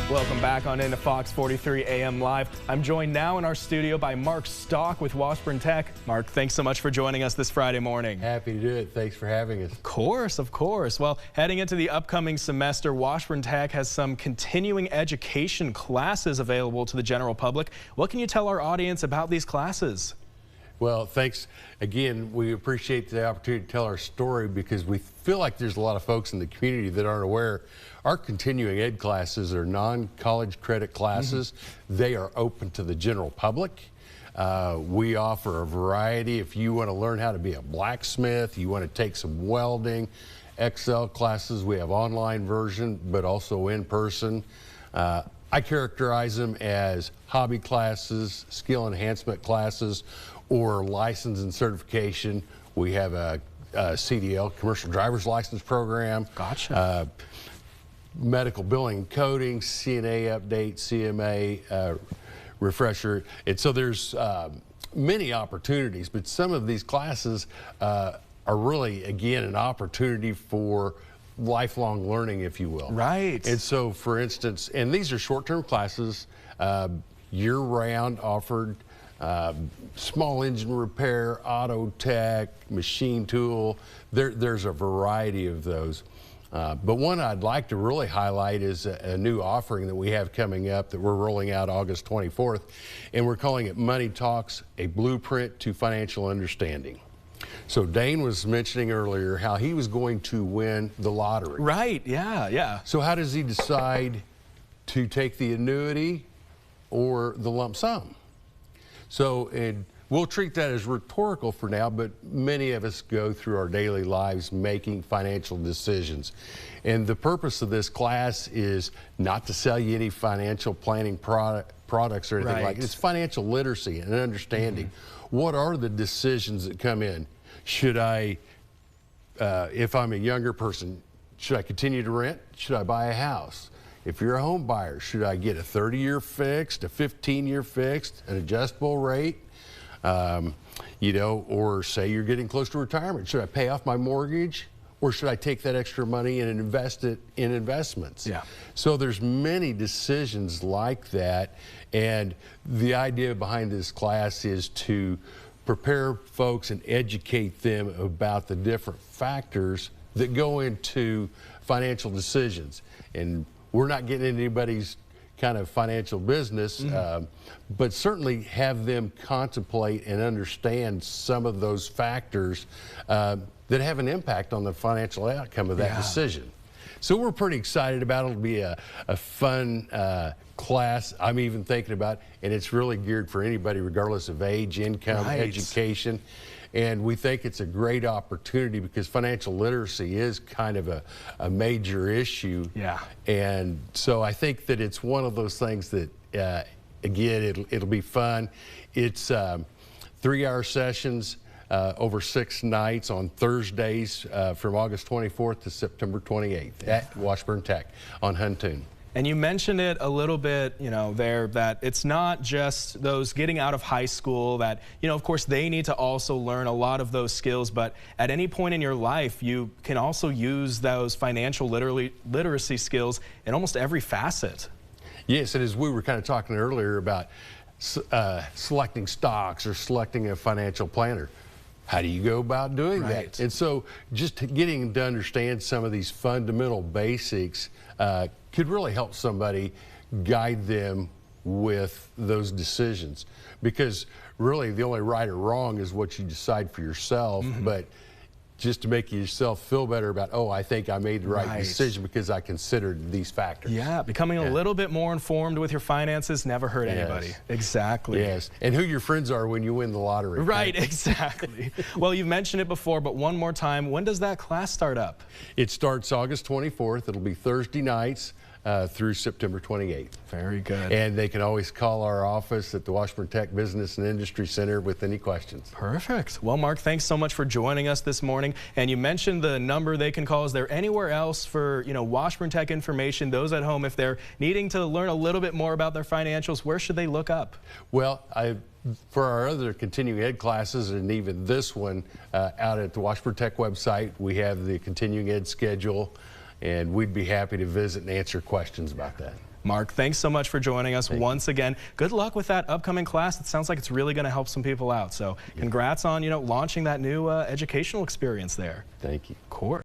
Welcome back on into Fox 43 AM Live. I'm joined now in our studio by Mark Stock with Washburn Tech. Mark, thanks so much for joining us this Friday morning. Happy to do it. Thanks for having us. Of course, of course. Well, heading into the upcoming semester, Washburn Tech has some continuing education classes available to the general public. What can you tell our audience about these classes? Well, thanks again. We appreciate the opportunity to tell our story because we feel like there's a lot of folks in the community that aren't aware. Our continuing ed classes are non-college credit classes. They are open to the general public. We offer a variety. If you want to learn how to be a blacksmith, you want to take some welding, Excel classes, we have online version, but also in person. I characterize them as hobby classes, skill enhancement classes, or license and certification. We have a CDL, commercial driver's license program. Gotcha. Medical billing and coding, CNA update, CMA refresher. And so there's many opportunities, but some of these classes are really, again, an opportunity for lifelong learning, if you will. Right. And so, for instance, and these are short-term classes, year-round offered, small engine repair, auto tech, machine tool. There's a variety of those. But one I'd like to really highlight is a new offering that we have coming up that we're rolling out August 24th, and we're calling it Money Talks, a Blueprint to Financial Understanding. So Dane was mentioning earlier how he was going to win the lottery. Right, yeah. So how does he decide to take the annuity or the lump sum? So we'll treat that as rhetorical for now, but many of us go through our daily lives making financial decisions. And the purpose of this class is not to sell you any financial planning products or anything like it. It's financial literacy and understanding. What are the decisions that come in? Should I, if I'm a younger person, should I continue to rent? Should I buy a house? If you're a home buyer, should I get a 30-year fixed, a 15-year fixed, an adjustable rate? You know, or say you're getting close to retirement. Should I pay off my mortgage, or should I take that extra money and invest it in investments? Yeah. So there's many decisions like that, and the idea behind this class is to prepare folks and educate them about the different factors that go into financial decisions. And we're not getting into anybody's kind of financial business, but certainly have them contemplate and understand some of those factors that have an impact on the financial outcome of that decision. So we're pretty excited about it. It'll be a fun class. I'm even thinking about, and it's really geared for anybody regardless of age, income, education. And we think it's a great opportunity because financial literacy is kind of a major issue. Yeah. And so I think that it's one of those things that, again, it'll be fun. It's 3-hour sessions over 6 nights on Thursdays from August 24th to September 28th at Washburn Tech on Huntoon. And you mentioned it a little bit, you know, there, that it's not just those getting out of high school that, you know, of course they need to also learn a lot of those skills, but at any point in your life, you can also use those financial literacy skills in almost every facet. Yes, and as we were kind of talking earlier about selecting stocks or selecting a financial planner, how do you go about doing that? And so just getting to understand some of these fundamental basics could really help somebody guide them with those decisions. Because really the only right or wrong is what you decide for yourself, but just to make yourself feel better about, oh, I think I made the right decision because I considered these factors. Yeah, becoming a little bit more informed with your finances never hurt anybody. Exactly. Yes, and who your friends are when you win the lottery. Right, exactly. Well, you've mentioned it before, but one more time, when does that class start up? It starts August 24th. It'll be Thursday nights through September 28th. Very good. And they can always call our office at the Washburn Tech Business and Industry Center with any questions. Perfect. Well, Mark, thanks so much for joining us this morning. And you mentioned the number they can call. Is there anywhere else for, you know, Washburn Tech information, those at home, if they're needing to learn a little bit more about their financials, where should they look up? Well, for our other continuing ed classes, and even this one out at the Washburn Tech website, we have the continuing ed schedule. and we'd be happy to visit and answer questions about that. Mark, thanks so much for joining us once again. Good luck with that upcoming class. It sounds like it's really going to help some people out. So congrats on, launching that new educational experience there. Thank you. Of course.